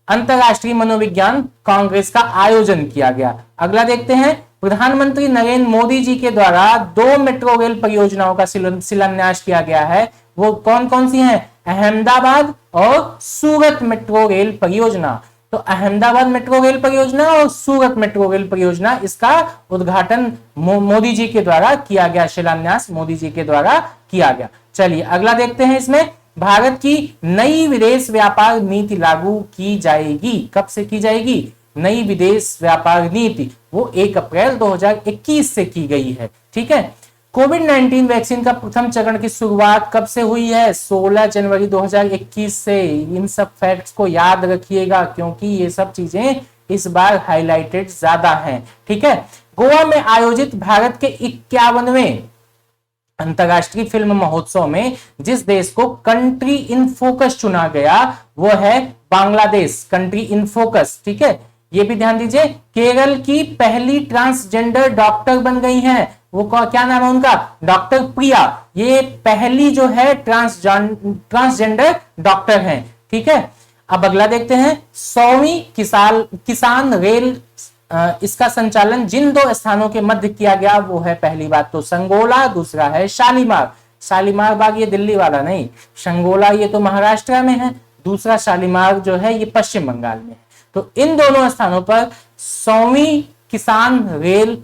अंतरराष्ट्रीय मनोविज्ञान कांग्रेस का आयोजन किया गया। अगला देखते हैं, प्रधानमंत्री नरेंद्र मोदी जी के द्वारा 2 मेट्रो रेल परियोजनाओं का शिलान्यास किया गया है। वो कौन कौन सी हैं? अहमदाबाद और सूरत मेट्रो रेल परियोजना। तो अहमदाबाद मेट्रो रेल परियोजना और सूरत मेट्रो रेल परियोजना, इसका उद्घाटन मोदी जी के द्वारा किया गया, शिलान्यास मोदी जी के द्वारा किया गया। चलिए अगला देखते हैं, इसमें भारत की नई विदेश व्यापार नीति लागू की जाएगी। कब से की जाएगी? नई विदेश व्यापार नीति वो 1 अप्रैल 2021 से की गई है। ठीक है। कोविड-19 वैक्सीन का प्रथम चरण की शुरुआत कब से हुई है? 16 जनवरी 2021 से। इन सब फैक्ट्स को याद रखिएगा क्योंकि ये सब चीजें इस बार हाईलाइटेड ज्यादा हैं। ठीक है। गोवा में आयोजित भारत के 51वें अंतरराष्ट्रीय फिल्म महोत्सव में जिस देश को कंट्री इन फोकस चुना गया वो है बांग्लादेश। कंट्री इन फोकस, ठीक है, ये भी ध्यान दीजिए। केरल की पहली ट्रांसजेंडर डॉक्टर बन गई हैं। वो क्या नाम है उनका? डॉक्टर प्रिया। ये पहली जो है ट्रांसजेंडर डॉक्टर हैं। ठीक है। अब अगला देखते हैं, 100वीं किसान रेल, इसका संचालन जिन 2 स्थानों के मध्य किया गया वो है, पहली बात तो संगोला, दूसरा है शालीमार। शालीमार बाग ये दिल्ली वाला नहीं, संगोला ये तो महाराष्ट्र में है, दूसरा शालीमार जो है ये पश्चिम बंगाल में है। तो इन दोनों स्थानों पर 100वीं किसान रेल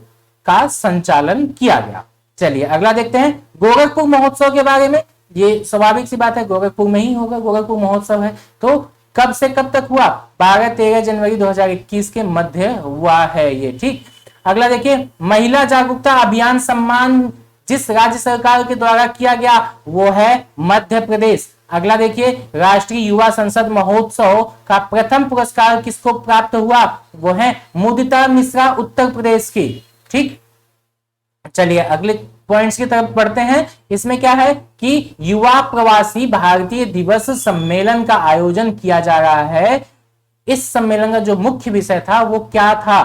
का संचालन किया गया। चलिए अगला देखते हैं, गोरखपुर महोत्सव के बारे में। ये स्वाभाविक सी बात है, गोरखपुर में ही होगा, गोरखपुर महोत्सव है। तो कब से कब तक हुआ? 12-13 जनवरी 2021 के मध्य हुआ है ये। ठीक। अगला देखिए, महिला जागरूकता अभियान सम्मान जिस राज्य सरकार के द्वारा किया गया वो है मध्य प्रदेश। अगला देखिए, राष्ट्रीय युवा संसद महोत्सव का प्रथम पुरस्कार किसको प्राप्त हुआ? वो है मुदिता मिश्रा, उत्तर प्रदेश की। ठीक। चलिए अगले पॉइंट्स की तरफ बढ़ते हैं। इसमें क्या है कि युवा प्रवासी भारतीय दिवस सम्मेलन का आयोजन किया जा रहा है। इस सम्मेलन का जो मुख्य विषय था वो क्या था?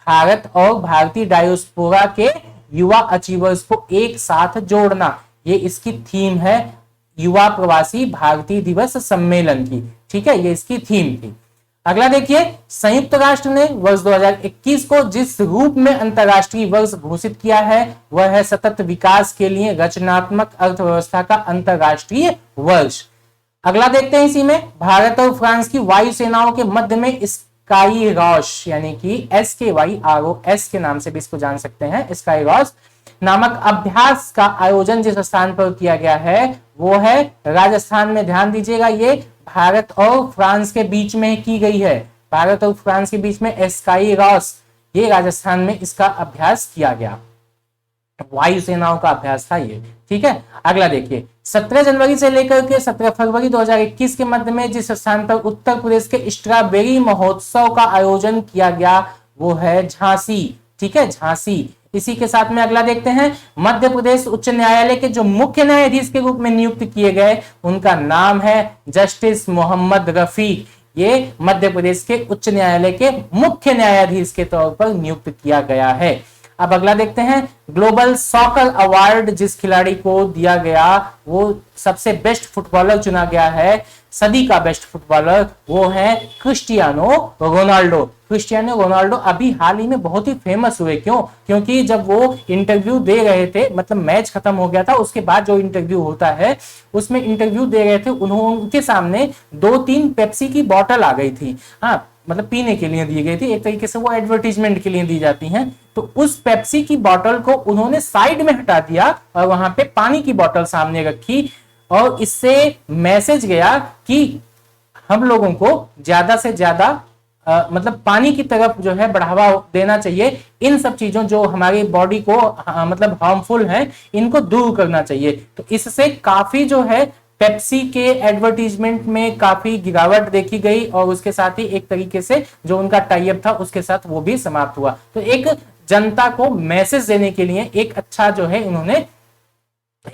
भारत और भारतीय डायस्पोरा के युवा अचीवर्स को एक साथ जोड़ना। ये इसकी थीम है, युवा प्रवासी भारतीय दिवस सम्मेलन की। ठीक है, ये इसकी थीम थी। अगला देखिए, संयुक्त राष्ट्र ने वर्ष 2021 को जिस रूप में अंतरराष्ट्रीय वर्ष घोषित किया है वह है सतत विकास के लिए रचनात्मक अर्थव्यवस्था का अंतरराष्ट्रीय वर्ष। अगला देखते हैं, इसी में भारत और फ्रांस की वायुसेनाओं के मध्य में स्काई रॉश यानी कि SKYROS के नाम से भी इसको जान सकते हैं, स्काई रॉश नामक अभ्यास का आयोजन जिस स्थान पर किया गया है वो है राजस्थान में। ध्यान दीजिएगा, ये भारत और फ्रांस के बीच में की गई है। भारत और फ्रांस के बीच में स्काई रॉस, ये राजस्थान में इसका अभ्यास किया गया, वायुसेनाओं का अभ्यास था ये। ठीक है। अगला देखिए, 17 जनवरी से लेकर के 17 फरवरी 2021 के मध्य में जिस स्थान पर उत्तर प्रदेश के स्ट्रॉबेरी महोत्सव का आयोजन किया गया वो है झांसी। ठीक है, झांसी। इसी के साथ में अगला देखते हैं, मध्य प्रदेश उच्च न्यायालय के जो मुख्य न्यायाधीश के रूप में नियुक्त किए गए उनका नाम है जस्टिस मोहम्मद रफीक। ये मध्य प्रदेश के उच्च न्यायालय के मुख्य न्यायाधीश के तौर पर नियुक्त किया गया है। अब अगला देखते हैं, ग्लोबल सॉकर अवार्ड जिस खिलाड़ी को दिया गया वो सबसे बेस्ट फुटबॉलर चुना गया है, सदी का बेस्ट फुटबॉलर, वो है क्रिस्टियानो रोनाल्डो। क्रिस्टियानो रोनाल्डो अभी हाल ही में बहुत ही फेमस हुए। क्यों? क्योंकि जब वो इंटरव्यू दे रहे थे, मतलब मैच खत्म हो गया था उसके बाद जो इंटरव्यू होता है उसमें इंटरव्यू दे रहे थे, उनके सामने 2-3 पेप्सी की बोतल आ गई थी। हाँ, मतलब पीने के लिए दी गई थी, एक तरीके से वो एडवर्टीजमेंट के लिए दी जाती हैं। तो उस पेप्सी की बोतल को उन्होंने साइड में हटा दिया और वहां पे पानी की बोतल सामने रखी और इससे मैसेज गया कि हम लोगों को ज्यादा से ज्यादा मतलब पानी की तरफ जो है बढ़ावा देना चाहिए। इन सब चीजों जो हमारी बॉडी को मतलब हार्मफुल है, इनको दूर करना चाहिए। तो इससे काफी जो है पेप्सी के एडवर्टीजमेंट में काफी गिरावट देखी गई और उसके साथ ही एक तरीके से जो उनका टाइप था उसके साथ वो भी समाप्त हुआ। तो एक जनता को मैसेज देने के लिए एक अच्छा जो है उन्होंने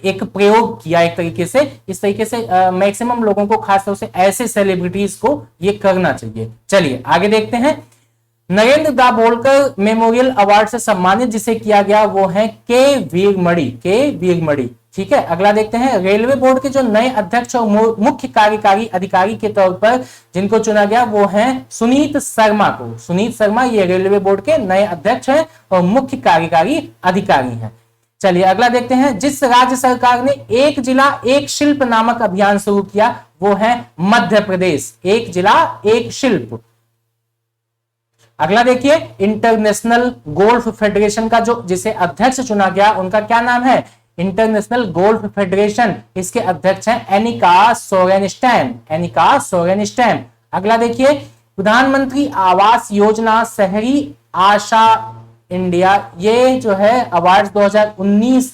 एक प्रयोग किया एक तरीके से। इस तरीके से मैक्सिमम लोगों को खासतौर से ऐसे सेलिब्रिटीज को ये करना चाहिए। चलिए आगे देखते हैं। नरेंद्र दाभोलकर मेमोरियल अवार्ड से सम्मानित जिसे किया गया वो है के वीरमणि। ठीक है, अगला देखते हैं। रेलवे बोर्ड के जो नए अध्यक्ष और मुख्य कार्यकारी अधिकारी के तौर पर जिनको चुना गया वो है सुनीत शर्मा ये रेलवे बोर्ड के नए अध्यक्ष हैं और मुख्य कार्यकारी अधिकारी हैं। चलिए अगला देखते हैं। जिस राज्य सरकार ने एक जिला एक शिल्प नामक अभियान शुरू किया वो है मध्य प्रदेश। एक जिला एक शिल्प। अगला देखिए, इंटरनेशनल गोल्फ फेडरेशन का जो जिसे अध्यक्ष चुना गया उनका क्या नाम है? International golf federation. इसके अध्यक्ष हैं एनिका सोरेनस्टैम। अगला देखिए, प्रधानमंत्री आवास योजना शहरी आशा इंडिया, ये जो है अवार्ड 2019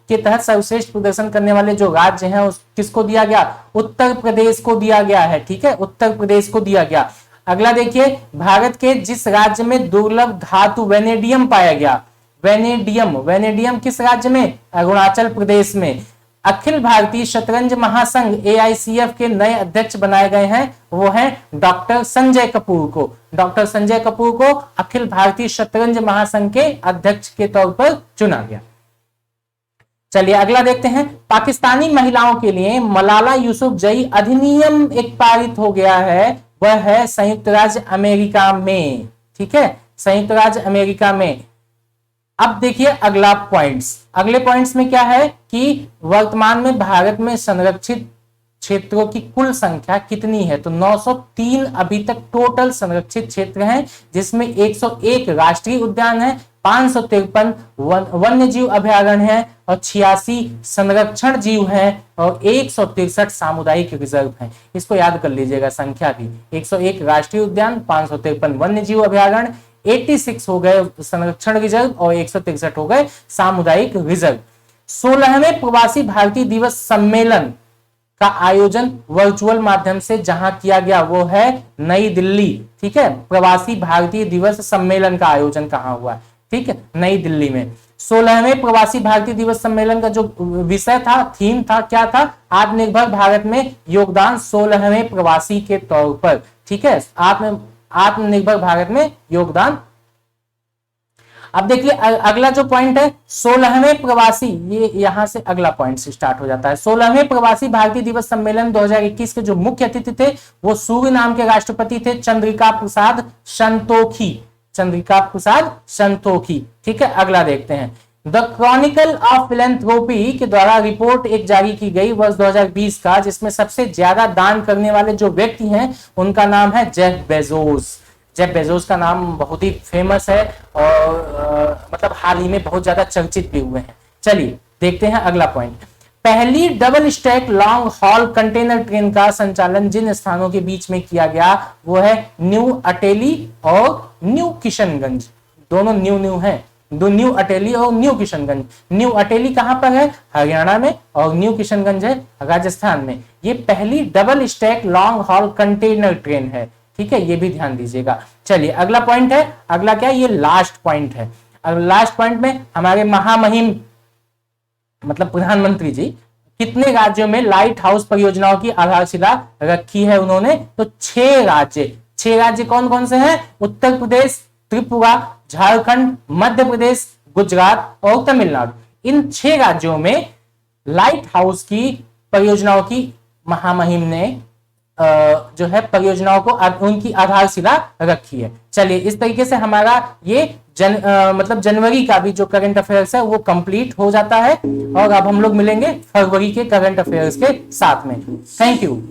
के तहत सर्वश्रेष्ठ प्रदर्शन करने वाले जो राज्य हैं किसको दिया गया? उत्तर प्रदेश को दिया गया है। ठीक है, उत्तर प्रदेश को दिया गया। अगला देखिए, भारत के जिस राज्य में दुर्लभ धातु वेनेडियम पाया गया, वेनेडियम किस राज्य में? अरुणाचल प्रदेश में। अखिल भारतीय शतरंज महासंघ AICF के नए अध्यक्ष बनाए गए हैं वो हैं डॉक्टर संजय कपूर को अखिल भारतीय शतरंज महासंघ के अध्यक्ष के तौर पर चुना गया। चलिए अगला देखते हैं। पाकिस्तानी महिलाओं के लिए मलाला यूसुफजई अधिनियम एक पारित हो गया है, वह है संयुक्त राज्य अमेरिका में। ठीक है, संयुक्त राज्य अमेरिका में। अब देखिए अगले पॉइंट्स में क्या है कि वर्तमान में भारत में संरक्षित क्षेत्रों की कुल संख्या कितनी है? तो 903 अभी तक टोटल संरक्षित क्षेत्र हैं, जिसमें 101 राष्ट्रीय उद्यान है, 553 वन्य जीव अभयारण्य है और 86 संरक्षण जीव हैं और 163 सामुदायिक रिजर्व हैं। इसको याद कर लीजिएगा संख्या भी। 101 राष्ट्रीय उद्यान, 553 वन्य जीव अभयारण्य, 86 हो गए संरक्षण रिजर्व और 163 हो गए सामुदायिक रिजर्व। 16वें प्रवासी भारतीय दिवस सम्मेलन का आयोजन वर्चुअल माध्यम से जहां किया गया वो है नई दिल्ली। ठीक है, प्रवासी भारतीय दिवस सम्मेलन का आयोजन कहां हुआ? ठीक है, नई दिल्ली में। 16वें प्रवासी भारतीय दिवस सम्मेलन का जो विषय था, थीम था, क्या था? आत्मनिर्भर भारत में योगदान 16वें प्रवासी के तौर पर। ठीक है, आत्मनिर्भर भारत में योगदान। अब देखिए अगला जो पॉइंट है 16वें प्रवासी, ये यहां से अगला पॉइंट से स्टार्ट हो जाता है। 16वें प्रवासी भारतीय दिवस सम्मेलन 2021 के जो मुख्य अतिथि थे वो सूरीनाम के राष्ट्रपति थे चंद्रिका प्रसाद संतोखी। ठीक है, अगला देखते हैं। द क्रॉनिकल ऑफ फिलैंथ्रोपी के द्वारा रिपोर्ट एक जारी की गई वर्ष 2020 का, जिसमें सबसे ज्यादा दान करने वाले जो व्यक्ति हैं उनका नाम है जेफ बेजोस का नाम बहुत ही फेमस है और मतलब हाल ही में बहुत ज्यादा चर्चित भी हुए हैं। चलिए देखते हैं अगला पॉइंट। पहली double stack long haul container train का संचालन जिन स्थानों के बीच में किया गया वो है न्यू अटेली और न्यू किशनगंज। दोनों न्यू हैं, दो न्यू अटेली और न्यू किशनगंज। न्यू अटेली कहां पर है? हरियाणा में, और न्यू किशनगंज है राजस्थान में। ये पहली double stack long haul container train है। ठीक है, ये भी ध्यान दीजिएगा। चलिए अगला पॉइंट है, अगला क्या है? ये लास्ट पॉइंट है। लास्ट पॉइंट में हमारे महामहिम मतलब प्रधानमंत्री जी कितने राज्यों में लाइट हाउस परियोजनाओं की आधारशिला रखी है उन्होंने? तो 6 राज्य कौन कौन से हैं? उत्तर प्रदेश, त्रिपुरा, झारखंड, मध्य प्रदेश, गुजरात और तमिलनाडु। इन 6 राज्यों में लाइट हाउस की परियोजनाओं की महामहिम ने जो है परियोजनाओं को उनकी आधारशिला रखी है। चलिए इस तरीके से हमारा ये मतलब जनवरी का भी जो करंट अफेयर्स है वो कंप्लीट हो जाता है और अब हम लोग मिलेंगे फरवरी के करंट अफेयर्स के साथ में। Thank you.